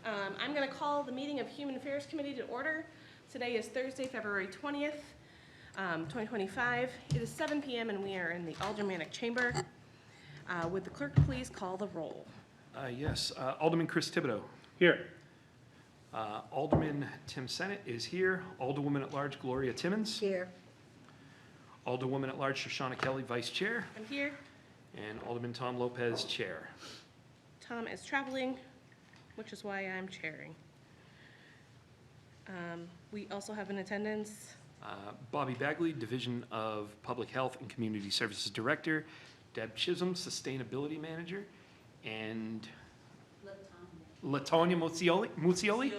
I'm going to call the meeting of Human Affairs Committee to order. Today is Thursday, February 20th, 2025. It is 7 p.m. and we are in the Aldermanic Chamber. Would the clerk please call the roll? Yes. Alderman Chris Thibodeau. Here. Alderman Tim Sennett is here. Alderwoman at Large Gloria Timmons. Here. Alderwoman at Large Shoshana Kelly, Vice Chair. I'm here. And Alderman Tom Lopez, Chair. Tom is traveling, which is why I'm chairing. We also have in attendance Bobby Bagley, Division of Public Health and Community Services Director. Deb Chisholm, Sustainability Manager. And Latonya Muzioli?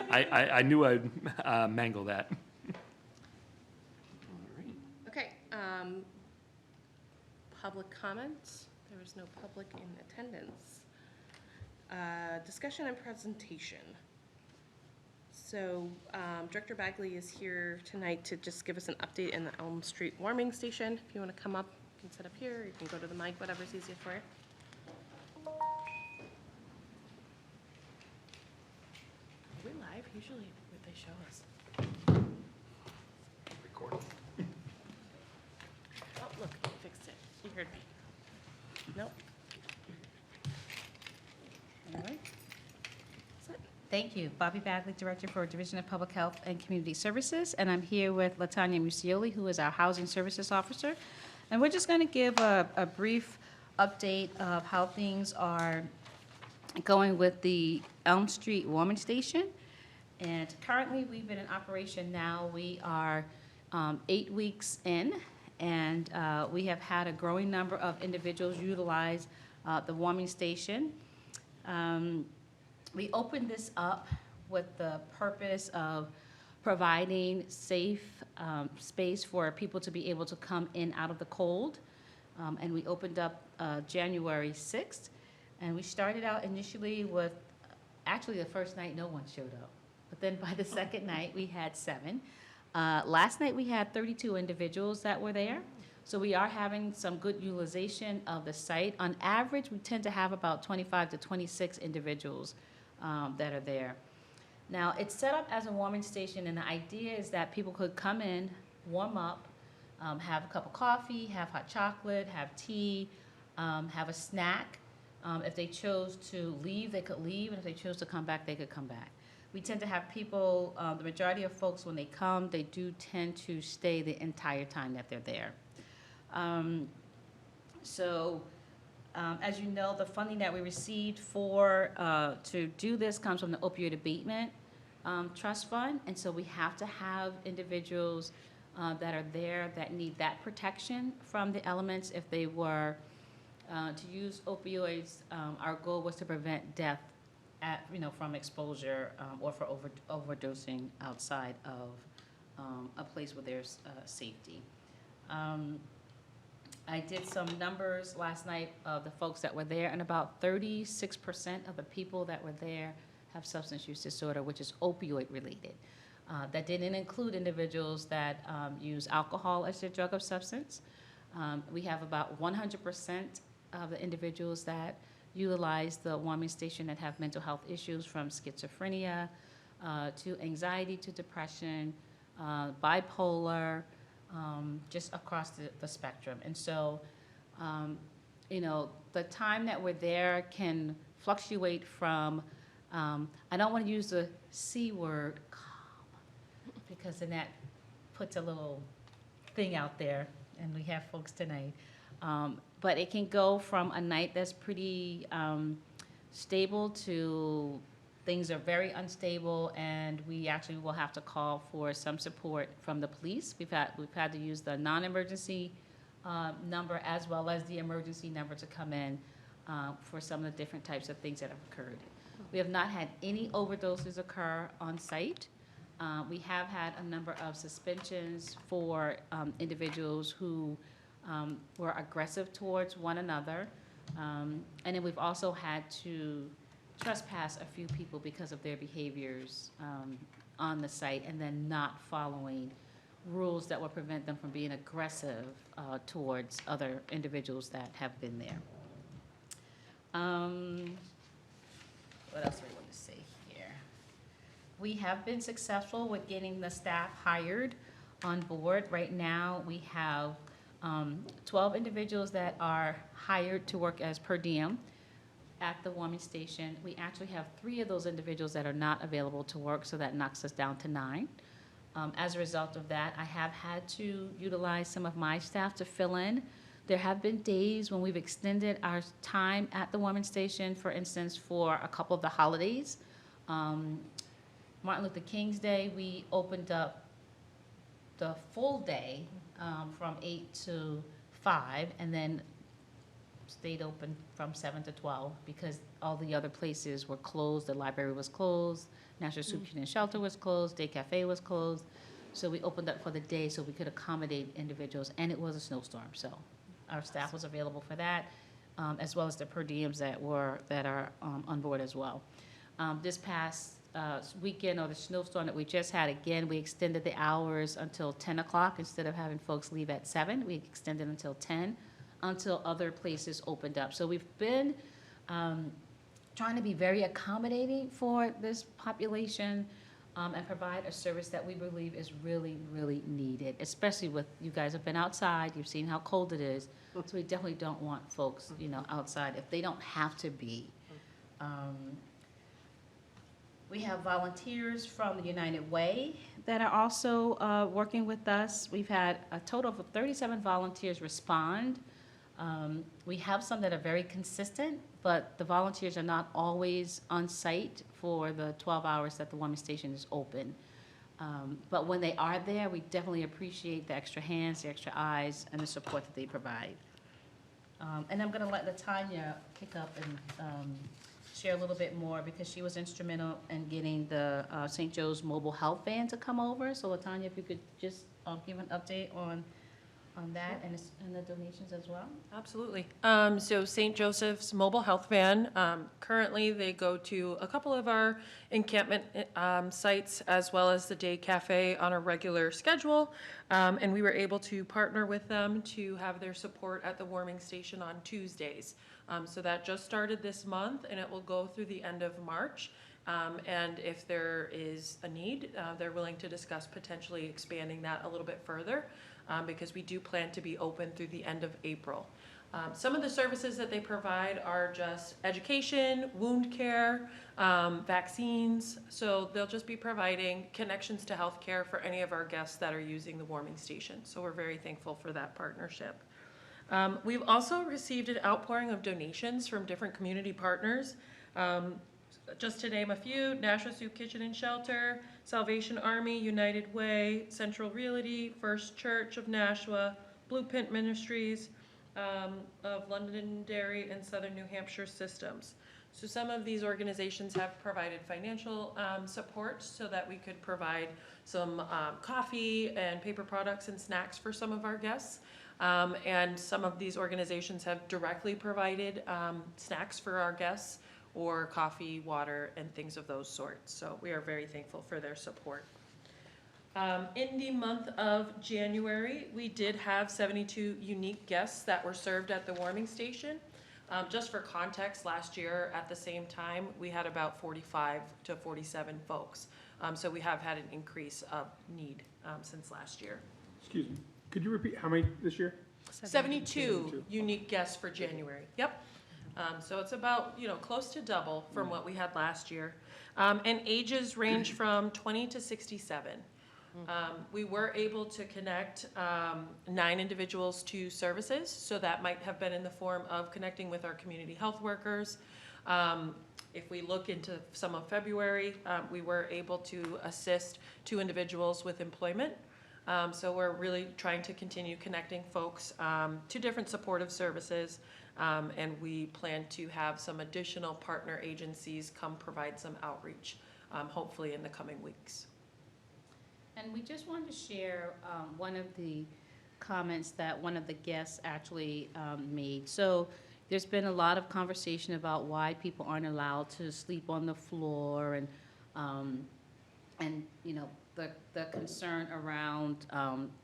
I knew I'd mangle that. All right. Okay. Public comments. There is no public in attendance. Discussion and presentation. So Director Bagley is here tonight to just give us an update in the Elm Street warming station. If you want to come up, you can sit up here, you can go to the mic, whatever's easiest for you. Are we live? Usually they show us. Recording. Oh, look, I fixed it. You heard me. Nope. All right. Thank you. Bobby Bagley, Director for Division of Public Health and Community Services, and I'm here with Latonya Muzioli, who is our Housing Services Officer. And we're just going to give a brief update of how things are going with the Elm Street warming station. And currently, we've been in operation now. We are 8 weeks in, and we have had a growing number of individuals utilize the warming station. We opened this up with the purpose of providing safe space for people to be able to come in out of the cold. And we opened up January 6th. And we started out initially with, actually the first night no one showed up. But then by the second night we had 7. Last night we had 32 individuals that were there. So we are having some good utilization of the site. On average, we tend to have about 25 to 26 individuals that are there. Now, it's set up as a warming station, and the idea is that people could come in, warm up, have a cup of coffee, have hot chocolate, have tea, have a snack. If they chose to leave, they could leave, and if they chose to come back, they could come back. We tend to have people, the majority of folks, when they come, they do tend to stay the entire time that they're there. As you know, the funding that we received for to do this comes from the Opioid Abatement Trust Fund, and so we have to have individuals that are there that need that protection from the elements. If they were to use opioids, our goal was to prevent death from exposure or for overdosing outside of a place where there's safety. I did some numbers last night of the folks that were there, and about 36% of the people that were there have substance use disorder, which is opioid related. That didn't include individuals that use alcohol as their drug of substance. We have about 100% of the individuals that utilize the warming station that have mental health issues, from schizophrenia to anxiety to depression, bipolar, just across the spectrum. And so, the time that we're there can fluctuate from, I don't want to use the C word, calm, because then that puts a little thing out there, and we have folks tonight. But it can go from a night that's pretty stable to things are very unstable, and we actually will have to call for some support from the police. We've had to use the non-emergency number as well as the emergency number to come in for some of the different types of things that have occurred. We have not had any overdoses occur on site. We have had a number of suspensions for individuals who were aggressive towards one another. And then we've also had to trespass a few people because of their behaviors on the site, and then not following rules that will prevent them from being aggressive towards other individuals that have been there. What else do I want to say? We have been successful with getting the staff hired on board. Right now, we have 12 individuals that are hired to work as per diem at the warming station. We actually have 3 of those individuals that are not available to work, so that knocks us down to 9. As a result of that, I have had to utilize some of my staff to fill in. There have been days when we've extended our time at the warming station, for instance, for a couple of the holidays. Martin Luther King's Day, we opened up the full day from 8 to 5, and then stayed open from 7 to 12 because all the other places were closed. The library was closed, National Soup Kitchen and Shelter was closed, Day Cafe was closed. So we opened up for the day so we could accommodate individuals, and it was a snowstorm, so our staff was available for that, as well as the per diems that are on board as well. This past weekend, or the snowstorm that we just had, again, we extended the hours until 10 o'clock. Instead of having folks leave at 7, we extended until 10, until other places opened up. So we've been trying to be very accommodating for this population, and provide a service that we believe is really, really needed, especially with, you guys have been outside, you've seen how cold it is, so we definitely don't want folks, outside if they don't have to be. We have volunteers from the United Way that are also working with us. We've had a total of 37 volunteers respond. We have some that are very consistent, but the volunteers are not always on site for the 12 hours that the warming station is open. But when they are there, we definitely appreciate the extra hands, the extra eyes, and the support that they provide. And I'm gonna let LaTanya pick up and share a little bit more because she was instrumental in getting the St. Joe's Mobile Health Van to come over. So LaTanya, if you could just give an update on that and the donations as well. Absolutely. So St. Joseph's Mobile Health Van, currently they go to a couple of our encampment sites as well as the Day Cafe on a regular schedule. And we were able to partner with them to have their support at the warming station on Tuesdays. So that just started this month and it will go through the end of March. And if there is a need, they're willing to discuss potentially expanding that a little bit further. Because we do plan to be open through the end of April. Some of the services that they provide are just education, wound care, vaccines. So they'll just be providing connections to healthcare for any of our guests that are using the warming station. So we're very thankful for that partnership. We've also received an outpouring of donations from different community partners. Just to name a few, National Soup Kitchen and Shelter, Salvation Army, United Way, Central Realty, First Church of Nashua, Blueprint Ministries of Londonderry, and Southern New Hampshire Systems. So some of these organizations have provided financial support so that we could provide some coffee and paper products and snacks for some of our guests. And some of these organizations have directly provided snacks for our guests, or coffee, water, and things of those sorts. So we are very thankful for their support. In the month of January, we did have 72 unique guests that were served at the warming station. Just for context, last year at the same time, we had about 45 to 47 folks. So we have had an increase of need since last year. Excuse me, could you repeat how many this year? 72 unique guests for January, yep. So it's about, close to double from what we had last year. And ages range from 20 to 67. We were able to connect 9 individuals to services, so that might have been in the form of connecting with our community health workers. If we look into some of February, we were able to assist 2 individuals with employment. So we're really trying to continue connecting folks to different supportive services. And we plan to have some additional partner agencies come provide some outreach, hopefully in the coming weeks. And we just wanted to share one of the comments that one of the guests actually made. So there's been a lot of conversation about why people aren't allowed to sleep on the floor and the concern around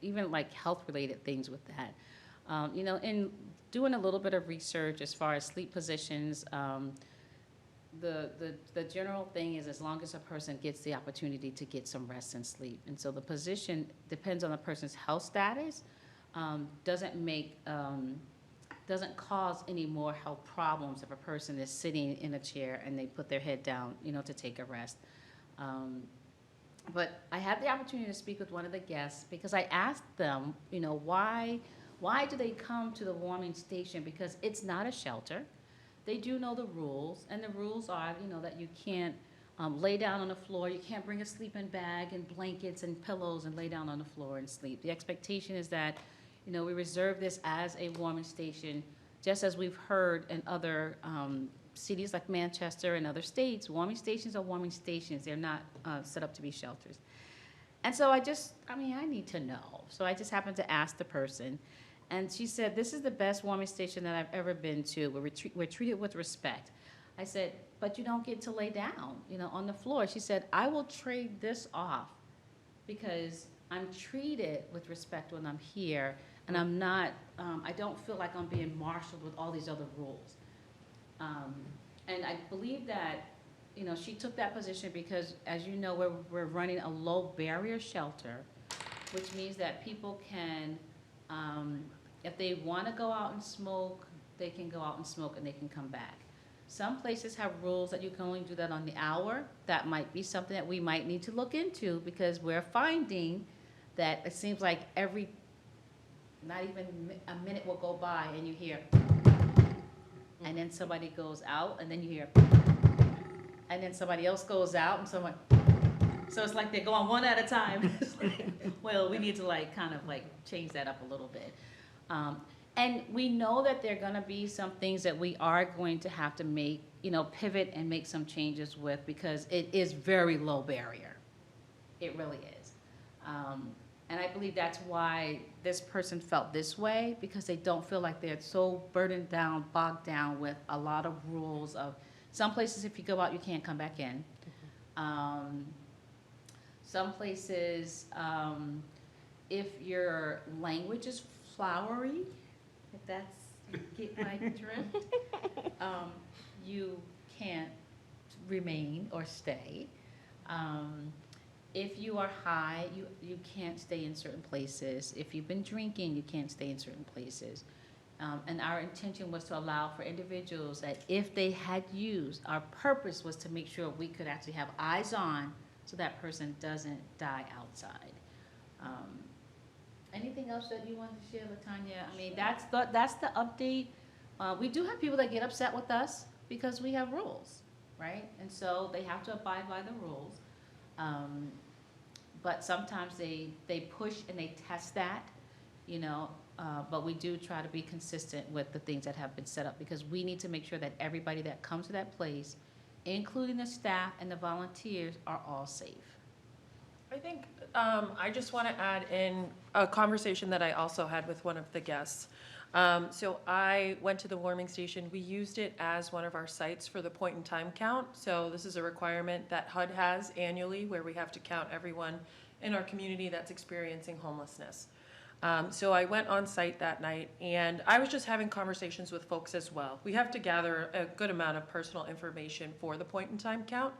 even like health-related things with that. In doing a little bit of research as far as sleep positions, the general thing is as long as a person gets the opportunity to get some rest and sleep. And so the position depends on the person's health status, doesn't make, doesn't cause any more health problems if a person is sitting in a chair and they put their head down, to take a rest. But I had the opportunity to speak with one of the guests because I asked them, why do they come to the warming station? Because it's not a shelter. They do know the rules, and the rules are, that you can't lay down on the floor, you can't bring a sleeping bag and blankets and pillows and lay down on the floor and sleep. The expectation is that, we reserve this as a warming station, just as we've heard in other cities like Manchester and other states. Warming stations are warming stations. They're not set up to be shelters. And so I need to know. So I just happened to ask the person. And she said, this is the best warming station that I've ever been to. We're treated with respect. I said, but you don't get to lay down, on the floor. She said, I will trade this off because I'm treated with respect when I'm here, and I'm not, I don't feel like I'm being marshaled with all these other rules. And I believe that, she took that position because, as you know, we're running a low barrier shelter, which means that people can, if they want to go out and smoke, they can go out and smoke and they can come back. Some places have rules that you can only do that on the hour. That might be something that we might need to look into because we're finding that it seems like not even a minute will go by and you hear, and then somebody goes out and then you hear, and then somebody else goes out and someone, so it's like they're going one at a time. It's like, well, we need to kind of change that up a little bit. And we know that there are going to be some things that we are going to have to make, pivot and make some changes with because it is very low barrier. It really is. And I believe that's why this person felt this way, because they don't feel like they're so burdened down, bogged down with a lot of rules of some places if you go out you can't come back in. Some places, if your language is flowery, if that's, you get my drift, you can't remain or stay. If you are high, you can't stay in certain places. If you've been drinking, you can't stay in certain places. And our intention was to allow for individuals that if they had used, our purpose was to make sure we could actually have eyes on so that person doesn't die outside. Anything else that you want to share, Latanya? I mean, that's the update. We do have people that get upset with us because we have rules, right? And so they have to abide by the rules. But sometimes they push and they test that, but we do try to be consistent with the things that have been set up because we need to make sure that everybody that comes to that place, including the staff and the volunteers, are all safe. I think I just want to add in a conversation that I also had with one of the guests. So I went to the warming station. We used it as one of our sites for the point in time count. So this is a requirement that HUD has annually where we have to count everyone in our community that's experiencing homelessness. So I went on site that night and I was just having conversations with folks as well. We have to gather a good amount of personal information for the point in time count.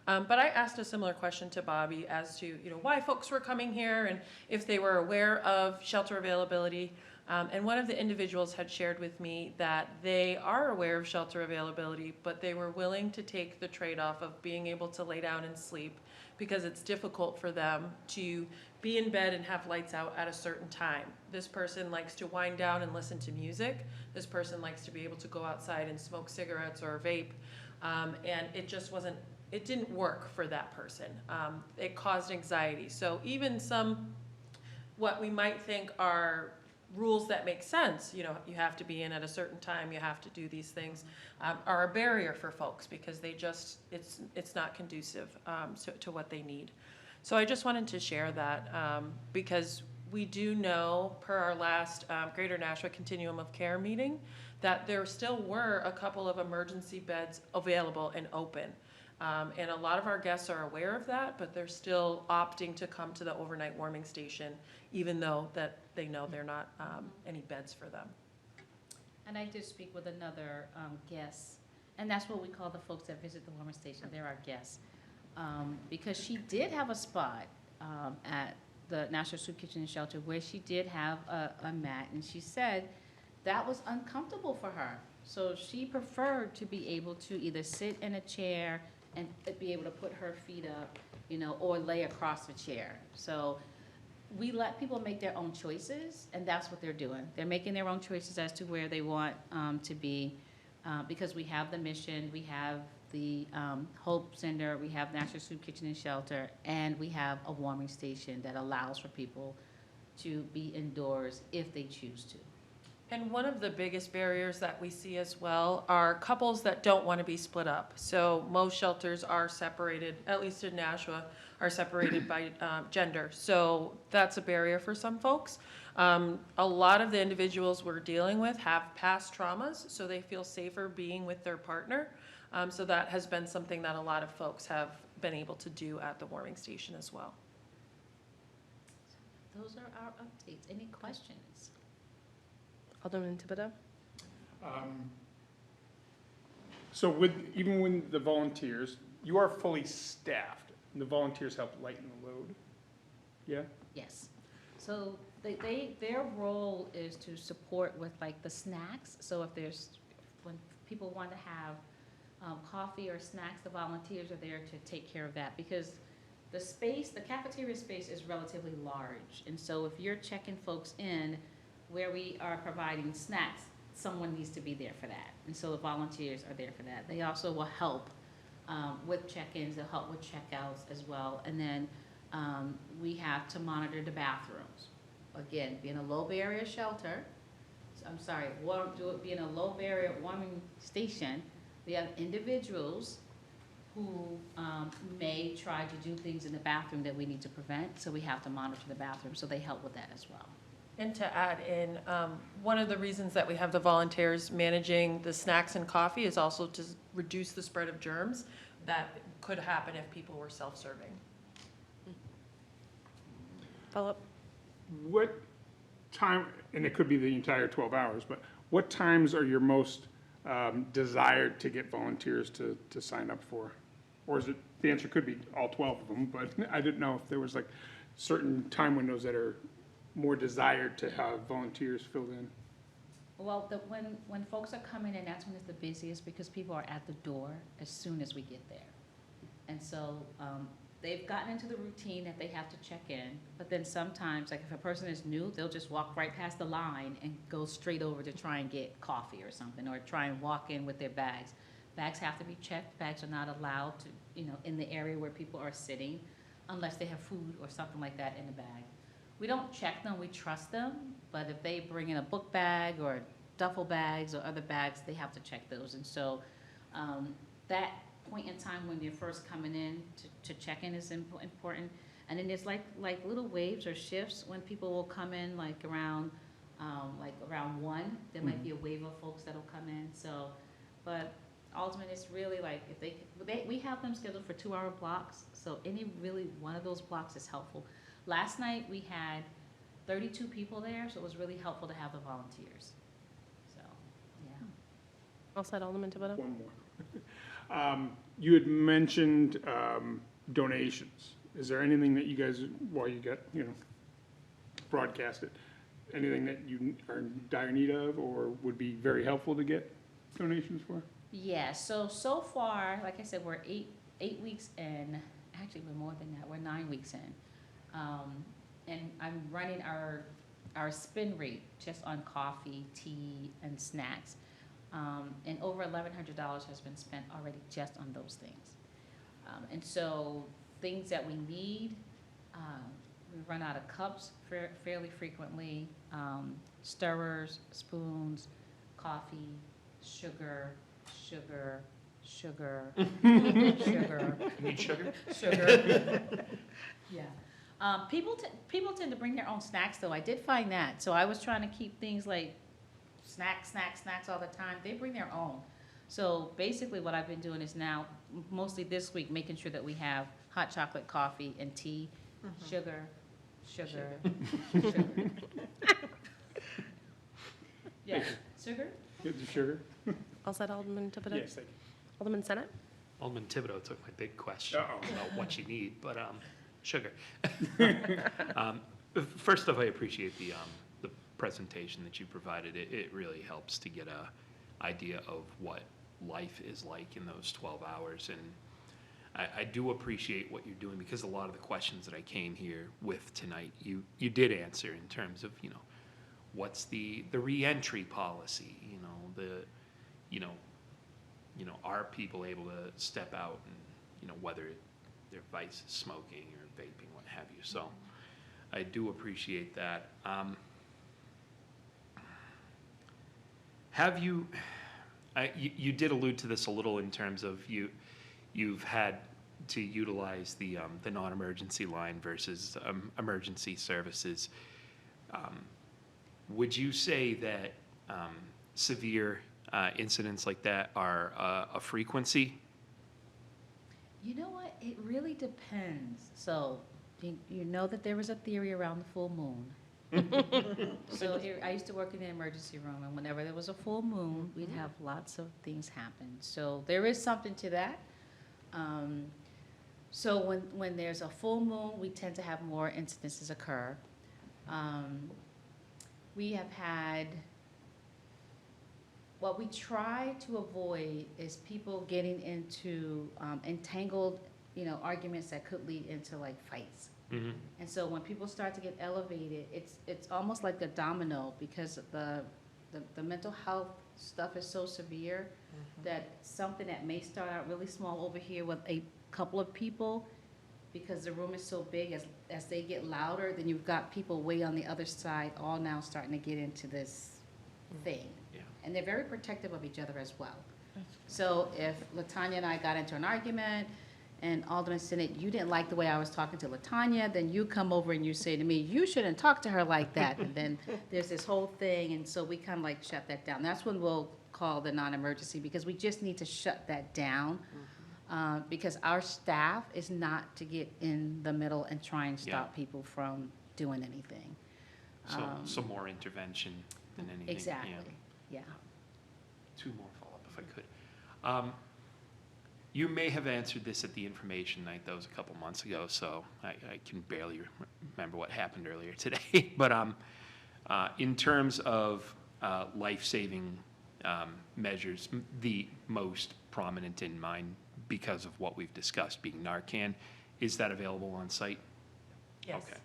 But I asked a similar question to Bobby as to, why folks were coming here and if they were aware of shelter availability. And one of the individuals had shared with me that they are aware of shelter availability, but they were willing to take the trade-off of being able to lay down and sleep because it's difficult for them to be in bed and have lights out at a certain time. This person likes to wind down and listen to music. This person likes to be able to go outside and smoke cigarettes or vape. And it didn't work for that person. It caused anxiety. So even what we might think are rules that make sense, you have to be in at a certain time, you have to do these things, are a barrier for folks because it's not conducive to what they need. So I just wanted to share that because we do know per our last Greater Nashua Continuum of Care meeting that there still were a couple of emergency beds available and open. And a lot of our guests are aware of that, but they're still opting to come to the overnight warming station, even though that they know they're not any beds for them. And I did speak with another guest, And that's what we call the folks that visit the warming station. They're our guests. Because she did have a spot at the National Soup Kitchen and Shelter where she did have a mat, and she said that was uncomfortable for her. So she preferred to be able to either sit in a chair and be able to put her feet up, you know, or lay across the chair. So we let people make their own choices, and that's what they're doing. They're making their own choices as to where they want to be, because we have the mission, we have the Hope Center, we have National Soup Kitchen and Shelter, and we have a warming station that allows for people to be indoors if they choose to. And one of the biggest barriers that we see as well are couples that don't want to be split up. So most shelters are separated, at least in Nashua, are separated by gender. So that's a barrier for some folks. A lot of the individuals we're dealing with have past traumas, so they feel safer being with their partner. So that has been something that a lot of folks have been able to do at the warming station as well. Those are our updates. Any questions? Alderman Thibodeau? So even when the volunteers, you are fully staffed, and the volunteers help lighten the load? Yeah? Yes. So their role is to support with like the snacks. So when people want to have coffee or snacks, the volunteers are there to take care of that, because the cafeteria space is relatively large. And so if you're checking folks in where we are providing snacks, someone needs to be there for that. And so the volunteers are there for that. They also will help with check-ins, they'll help with checkouts as well. And then we have to monitor the bathrooms. Again, being a low barrier shelter, being a low barrier warming station, we have individuals who may try to do things in the bathroom that we need to prevent, so we have to monitor the bathroom, so they help with that as well. And to add in, one of the reasons that we have the volunteers managing the snacks and coffee is also to reduce the spread of germs that could happen if people were self-serving. Follow-up? What time, and it could be the entire 12 hours, but what times are your most desired to get volunteers to sign up for? Or is it, the answer could be all 12 of them, but I didn't know if there was like certain time windows that are more desired to have volunteers filled in. Well, when folks are coming in, that's when it's the busiest, because people are at the door as soon as we get there. And so they've gotten into the routine that they have to check in, but then sometimes, like if a person is new, they'll just walk right past the line and go straight over to try and get coffee or something, or try and walk in with their bags. Bags have to be checked. Bags are not allowed to, in the area where people are sitting, unless they have food or something like that in the bag. We don't check them, we trust them, but if they bring in a book bag or duffel bags or other bags, they have to check those. And so that point in time when you're first coming in to check in is important. And then there's like little waves or shifts when people will come in like around 1, there might be a wave of folks that'll come in. So, but ultimately it's really like if we have them scheduled for 2-hour blocks, so any really one of those blocks is helpful. Last night, we had 32 people there, so it was really helpful to have the volunteers. So, yeah. All set, Alderman Thibodeau? One more. You had mentioned donations. Is there anything that you guys, while you got, broadcast it, anything that you are in dire need of or would be very helpful to get donations for? Yeah, so far, like I said, we're eight weeks in. Actually, we're more than that. We're 9 weeks in. And I'm running our spend rate just on coffee, tea, and snacks. And over $1,100 has been spent already just on those things. And so things that we need, we run out of cups fairly frequently, stirrers, spoons, coffee, sugar, sugar. Need sugar? Yeah. People tend to bring their own snacks, though. I did find that. So I was trying to keep things like snacks all the time. They bring their own. So basically what I've been doing is now, mostly this week, making sure that we have hot chocolate, coffee, and tea, sugar. Yeah, sugar? Get the sugar? All set, Alderman Thibodeau? Yes, thank you. Alderman Senate? Alderman Thibodeau took my big question Uh-oh. about what you need, but sugar. First off, I appreciate the presentation that you provided. It really helps to get a idea of what life is like in those 12 hours. And I do appreciate what you're doing, because a lot of the questions that I came here with tonight, you did answer in terms of, what's the reentry policy, are people able to step out and, whether their vice is smoking or vaping, what have you. So I do appreciate that. Have you, you did allude to this a little in terms of you've had to utilize the non-emergency line versus emergency services. Would you say that severe incidents like that are a frequency? You know what? It really depends. So, you know that there was a theory around the full moon. So here, I used to work in the emergency room, and whenever there was a full moon, we'd have lots of things happen. So there is something to that. So when there's a full moon, we tend to have more incidences occur. We have had, what we try to avoid is people getting into entangled, arguments that could lead into like fights. Mm-hmm. And so when people start to get elevated, it's almost like a domino, because the mental health stuff is so severe that something that may start out really small over here with a couple of people, because the room is so big, as they get louder, then you've got people way on the other side all now starting to get into this thing. Yeah. And they're very protective of each other as well. So if LaTanya and I got into an argument, and Alderman Senate, you didn't like the way I was talking to LaTanya, then you come over and you say to me, you shouldn't talk to her like that. And then there's this whole thing, and so we kind of like shut that down. That's when we'll call the non-emergency, because we just need to shut that down. Because our staff is not to get in the middle and try and stop people from doing anything. So more intervention than anything. Exactly, yeah. Two more follow-up if I could. You may have answered this at the information night. That was a couple months ago, so I can barely remember what happened earlier today. But in terms of life-saving measures, the most prominent in mind, because of what we've discussed, being Narcan, is that available on site? Yes. Okay.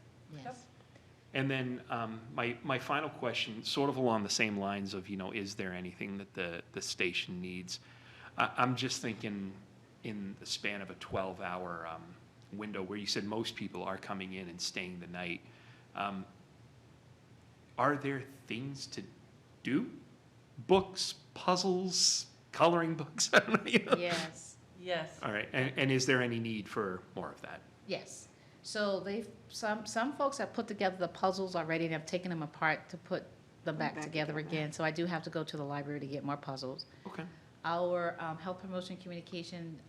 Yes. And then my final question, sort of along the same lines of, is there anything that the station needs? I'm just thinking in the span of a 12-hour window, where you said most people are coming in and staying the night. Are there things to do? Books, puzzles, coloring books? I don't know, Yes. Yes. All right, and is there any need for more of that? Yes. So some folks have put together the puzzles already and have taken them apart to put them back together again. So I do have to go to the library to get more puzzles. Okay. Our health promotion communication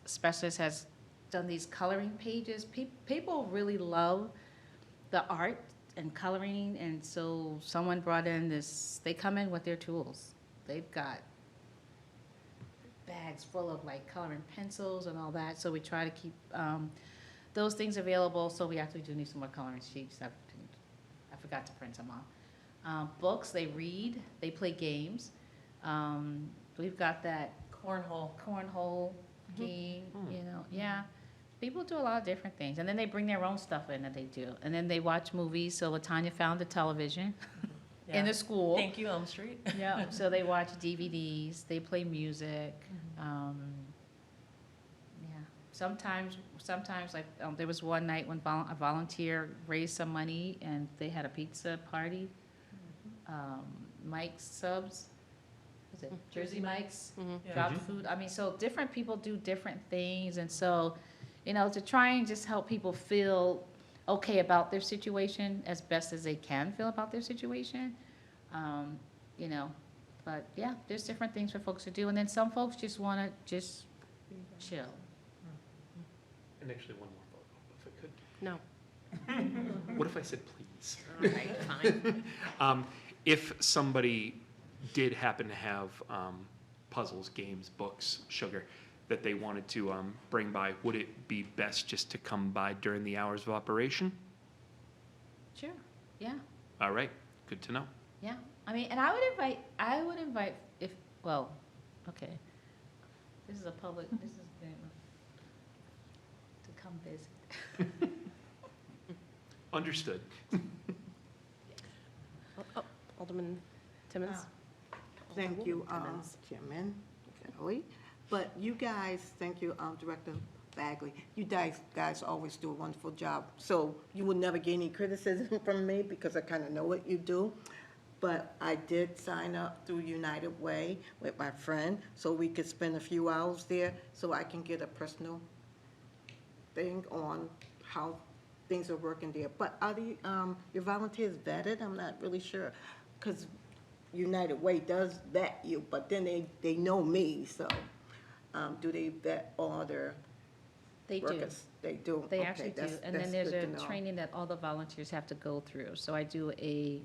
specialist has done these coloring pages. People really love the art and coloring, and so someone brought in this, they come in with their tools. They've got bags full of like coloring pencils and all that, so we try to keep those things available. So we actually do need some more coloring sheets. I forgot to print them off. Books, they read, they play games. We've got that cornhole game, yeah. People do a lot of different things, and then they bring their own stuff in that they do. And then they watch movies, so LaTanya found a television in the school. Thank you, Elm Street. Yeah, so they watch DVDs, they play music. Yeah, sometimes like, there was one night when a volunteer raised some money, and they had a pizza party. Mike's Subs, was it Jersey Mike's? Mhm. Dropped food. I mean, so different people do different things, and so, to try and just help people feel okay about their situation as best as they can feel about their situation. But yeah, there's different things for folks to do, and then some folks just want to just chill. And actually, one more follow-up, if I could. No. What if I said please? All right, fine. If somebody did happen to have puzzles, games, books, sugar, that they wanted to bring by, would it be best just to come by during the hours of operation? Sure, yeah, All right, good to know. yeah. I mean, and I would invite if, well, okay. This is a public, this is, to come visit. Understood. Alderman Timmons? Thank you, Timmons. Chairman Kelly. But you guys, thank you, Director Bagley. You guys always do a wonderful job. So you will never get any criticism from me because I kind of know what you do. But I did sign up through United Way with my friend so we could spend a few hours there so I can get a personal thing on how things are working there. But are the, your volunteers vetted? I'm not really sure. Because United Way does vet you, but then they know me, so do they vet all their They do. workers? They do? They Okay, actually do. that's- And then that's there's good a to know. training that all the volunteers have to go through. So I do a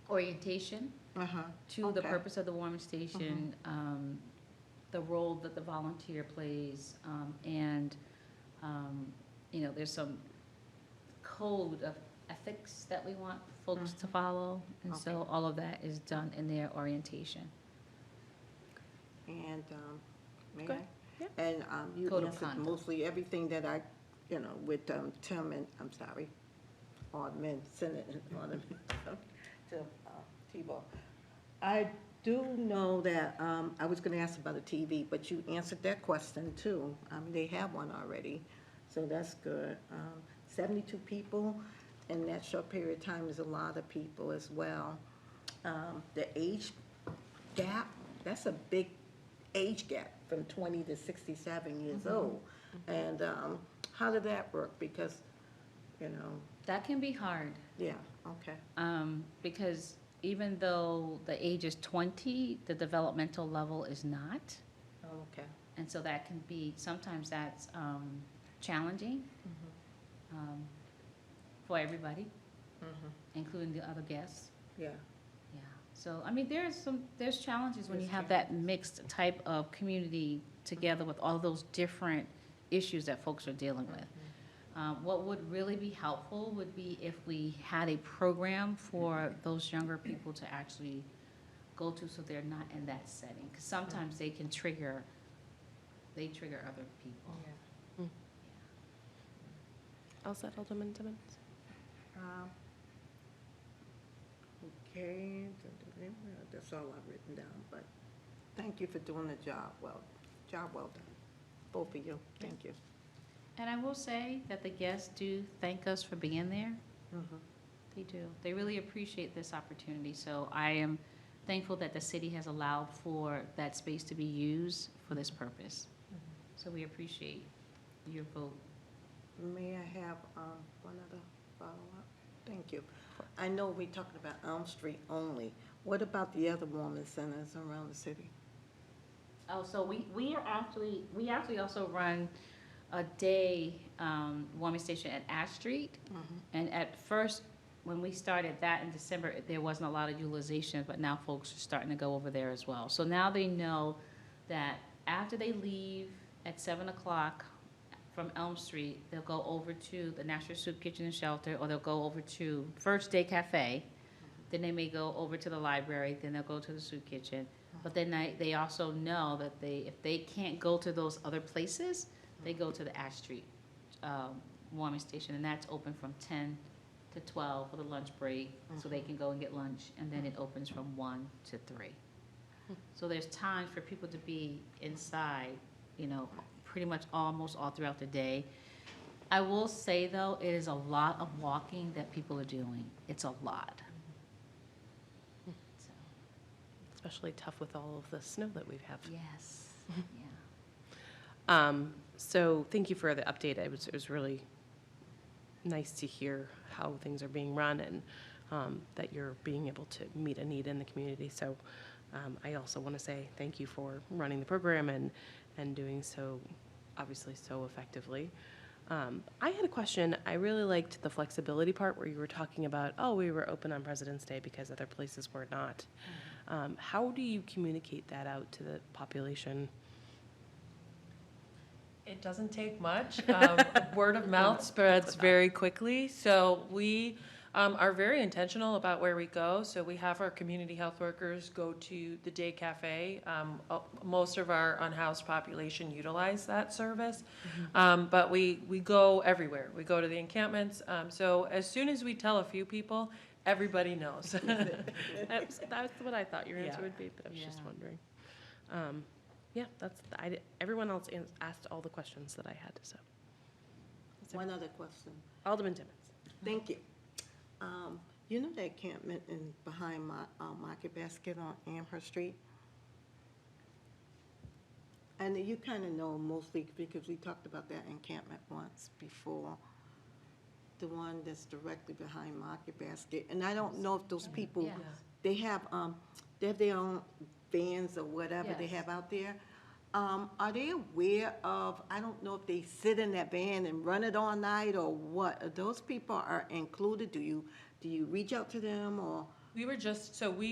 orientation Uh-huh, to the Okay. Mm-hmm. purpose of the warming station, the role that the volunteer plays, and, you know, there's some code of ethics that we want folks to follow. And so all of that is done in their orientation. and, may Go I? ahead. Yeah. And you Code of answered conduct. mostly everything that I, you know, with Tim and, I'm sorry, Alderman, Senate and Alderman, to Tebow. I do know that, I was gonna ask about the TV, but you answered that question too. They have one already, so that's good. 72 people in that short period of time is a lot of people as well. The age gap, that's a big age gap from 20 to 67 years old. And how did that work? Because, you know, That can be hard. yeah, okay. Because even though the age is 20, the developmental level is not. Okay. And so that can be, sometimes that's challenging for everybody, including the other guests. Yeah, Yeah. So, I mean, there's challenges when you There's have that mixed type of community together with all those different issues that folks are dealing with. What would really be helpful would be if we had a program for those younger people to actually go to so they're not in that setting. Because sometimes they can trigger other people. All set, Alderman Timmons? Okay, that's all I've written down, but thank you for doing the job well done. Both of you, thank you. And I will say that the guests do thank us for being there. They do. They really appreciate this opportunity. So I am thankful that the city has allowed for that space to be used for this purpose. So we appreciate your vote. May I have one other follow-up? Thank you. I know we're talking about Elm Street only. What about the other warming centers around the city? Oh, so we actually also run a day warming station at Ash Street. And at first, when we started that in December, there wasn't a lot of utilization, but now folks are starting to go over there as well. So now they know that after they leave at 7 o'clock from Elm Street, they'll go over to the National Soup Kitchen and Shelter, or they'll go over to First Day Cafe. Then they may go over to the library, then they'll go to the soup kitchen. But then they also know that if they can't go to those other places, they go to the Ash Street warming station, and that's open from 10 to 12 for the lunch break, so they can go and get lunch, and then it opens from 1 to 3. So there's time for people to be inside, you know, pretty much almost all throughout the day. I will say, though, it is a lot of walking that people are doing. It's a lot. So, Especially tough with all of the snow that we have. yes, yeah. So thank you for the update. It was really nice to hear how things are being run and that you're being able to meet a need in the community. So I also want to say thank you for running the program and doing so, obviously, so effectively. I had a question. I really liked the flexibility part where you were talking about, oh, we were open on President's Day because other places were not. How do you communicate that out to the population? It doesn't take much. Word of mouth spreads very quickly. So we are very intentional about where we go. So we have our community health workers go to the day cafe. Most of our unhoused population utilize that service. But we go everywhere. We go to the encampments. So as soon as we tell a few people, everybody knows. That's what I thought your answer Yeah. would be, but I was just Yeah. wondering. Yeah, everyone else asked all the questions that I had, so. One other question. Alderman Timmons. Thank you. You know that encampment behind Market Basket on Amherst Street? And you kind of know mostly because we talked about that encampment once before. The one that's directly behind Market Basket. And I don't know if those people, Yes. they have their own vans or whatever they Yes. have out there. Are they aware of, I don't know if they sit in that van and run it all night or what? Those people are included? Do you reach out to them or? We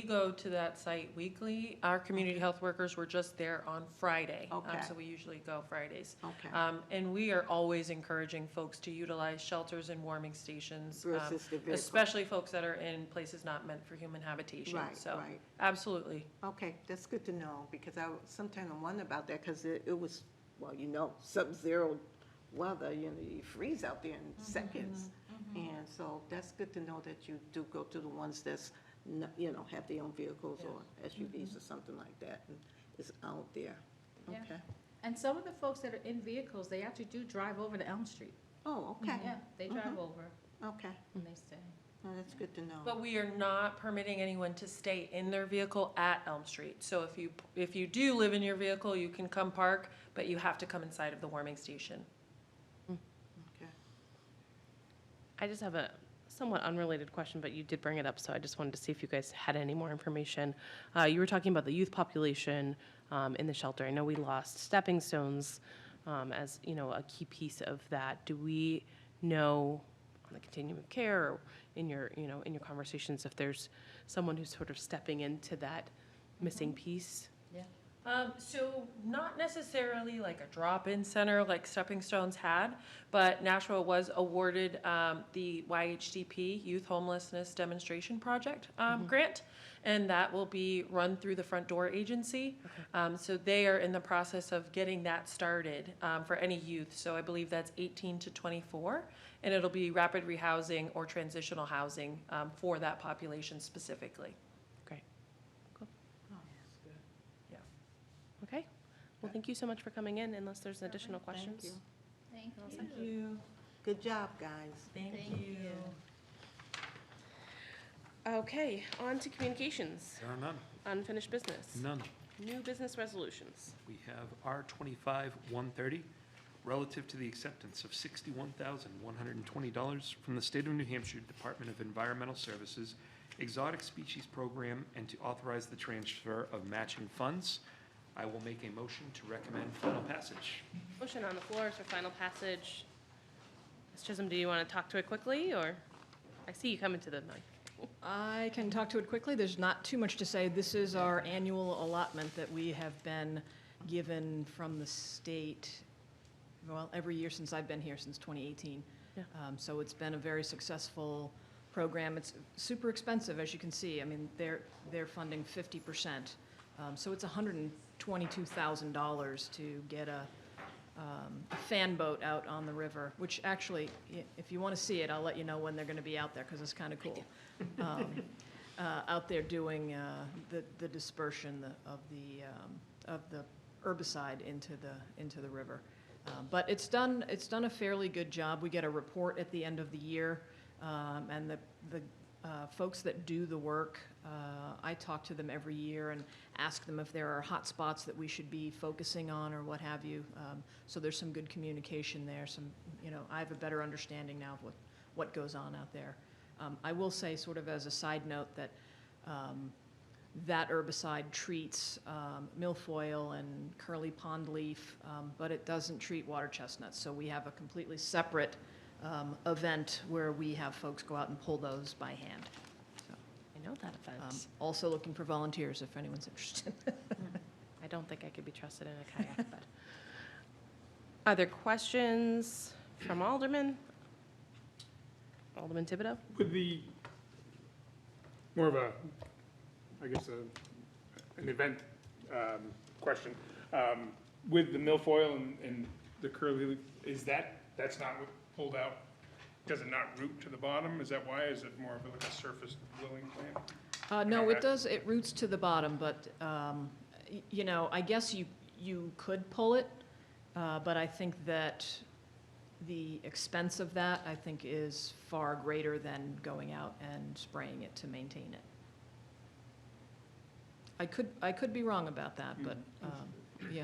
go to that site weekly. Our community health workers were just there on Friday. Okay. So we usually go Fridays. Okay. And we are always encouraging folks to utilize shelters and warming stations. Versus the vehicle. Especially folks that are in places not meant for human habitation. Right, So, right. absolutely. Okay, that's good to know, because sometimes I wonder about that, because it was, well, sub-zero weather, you freeze out there in seconds. And so that's good to know that you do go to the ones that's, have their own vehicles or SUVs or something like that, and is out there. Yeah. Okay. And some of the folks that are in vehicles, they actually do drive over to Elm Street. Oh, okay. Yeah, they drive over Okay, and they stay. well, that's good to know. But we are not permitting anyone to stay in their vehicle at Elm Street. So if you do live in your vehicle, you can come park, but you have to come inside of the warming station. Okay. I just have a somewhat unrelated question, but you did bring it up, so I just wanted to see if you guys had any more information. You were talking about the youth population in the shelter. I know we lost stepping stones as, a key piece of that. Do we know on the continuum of care or in your conversations if there's someone who's sort of stepping into that missing piece? Yeah. So not necessarily like a drop-in center like Stepping Stones had, but Nashua was awarded the YHDP Youth Homelessness Demonstration Project grant, and that will be run through the Front Door Agency. So they are in the process of getting that started for any youth. So I believe that's 18 to 24, and it'll be rapid rehousing or transitional housing for that population specifically. Great. Cool. Oh, that's good. Okay. Well, thank you so much for coming in, unless there's additional questions. you. Thank Thank you. Good job, guys. Thank Thank you. you. Okay, on to communications. There are none. Unfinished business. None. New business resolutions. We have R25-130, relative to the acceptance of $61,120 from the State of New Hampshire Department of Environmental Services Exotic Species Program, and to authorize the transfer of matching funds. I will make a motion to recommend final passage. Motion on the floor is for final passage. Ms. Chisholm, do you want to talk to it quickly, or? I see you coming to the mic. I can talk to it quickly. There's not too much to say. This is our annual allotment that we have been given from the state, well, every year since I've been here, since 2018. Yeah. So it's been a very successful program. It's super expensive, as you can see. I mean, they're funding 50%. So it's $122,000 to get a fan boat out on the river, which actually, if you want to see it, I'll let you know when they're going to be out there, because it's kind of cool. Out there doing the dispersion of the herbicide into the river. But it's done a fairly good job. We get a report at the end of the year, and the folks that do the work, I talk to them every year and ask them if there are hot spots that we should be focusing on or what have you. So there's some good communication there. I have a better understanding now of what goes on out there. I will say, sort of as a side note, that that herbicide treats milfoil and curly pond leaf, but it doesn't treat water chestnuts. So we have a completely separate event where we have folks go out and pull those by hand. So, I know that event. Also looking for volunteers if anyone's interested. I don't think I could be trusted in a kayak, but. Are there questions from Alderman? Alderman Thibodeau? With the, more of a, I guess, an event question, with the milfoil and the curly, that's not what pulled out? Does it not root to the bottom? Is that why? Is it more of like a surface willing plant? No, it does, it roots to the bottom, but, you know, I guess you could pull it, but I think that the expense of that, I think, is far greater than going out and spraying it to maintain it. I could be wrong about that, but, yeah.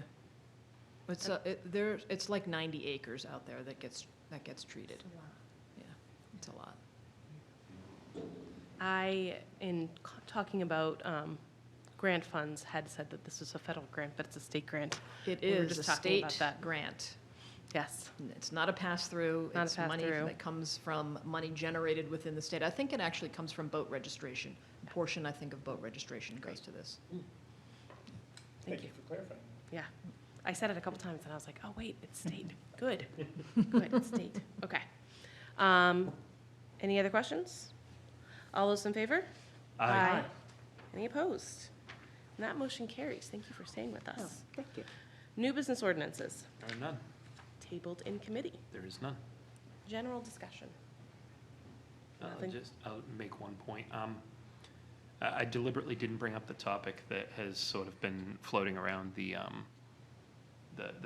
It's like 90 acres out there that gets treated. Yeah, it's a lot. I, in talking about grant funds, had said that this was a federal grant, but it's a state grant. It We were is a just talking about state that. grant. Yes. It's not a pass-through. Not a It's money pass-through. that comes from money generated within the state. I think it actually comes from boat registration. A portion, I think, of boat registration goes to this. Thank you. for clarifying. Yeah. I said it a couple times and I was like, oh, wait, it's state. Good. Good, it's state. Okay. Any other questions? All those in favor? Aye. Any opposed? And that motion carries. Thank you for staying with Oh, us. thank you. New business ordinances, There are none. tabled in committee. There is none. General discussion. Nothing. I'll make one point. I deliberately didn't bring up the topic that has sort of been floating around the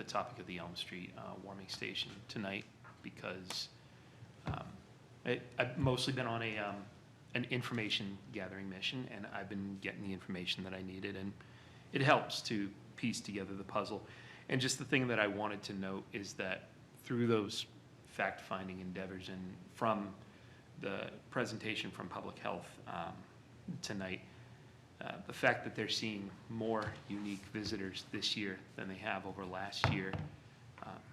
topic of the Elm Street warming station tonight because I've mostly been on an information gathering mission, and I've been getting the information that I needed, and it helps to piece together the puzzle. And just the thing that I wanted to note is that through those fact-finding endeavors and from the presentation from Public Health tonight, the fact that they're seeing more unique visitors this year than they have over last year.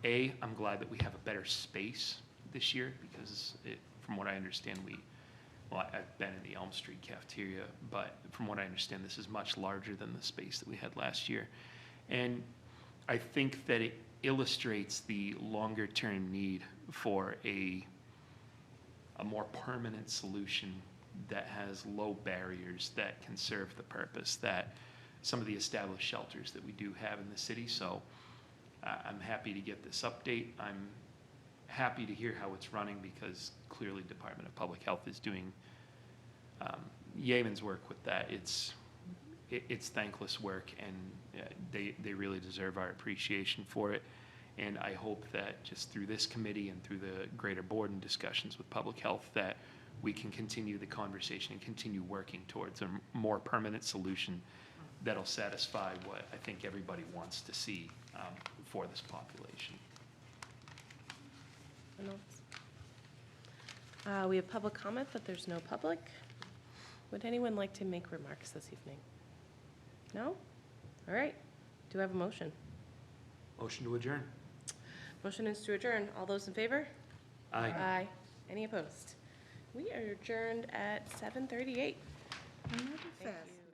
I'm glad that we have a better space this year because from what I understand, I've been in the Elm Street cafeteria, but from what I understand, this is much larger than the space that we had last year. And I think that it illustrates the longer-term need for a more permanent solution that has low barriers that can serve the purpose that some of the established shelters that we do have in the city. So I'm happy to get this update. I'm happy to hear how it's running because clearly Department of Public Health is doing yeoman's work with that. It's thankless work, and they really deserve our appreciation for it. And I hope that just through this committee and through the greater board and discussions with Public Health that we can continue the conversation and continue working towards a more permanent solution that'll satisfy what I think everybody wants to see for this population. Anyone else? We have public comment, but there's no public. Would anyone like to make remarks this evening? No? All right. Do I have a motion? Motion to adjourn. Motion is to adjourn. All those in favor? Aye. Aye. Any opposed? We are adjourned at 7:38. Another Thank fast. you.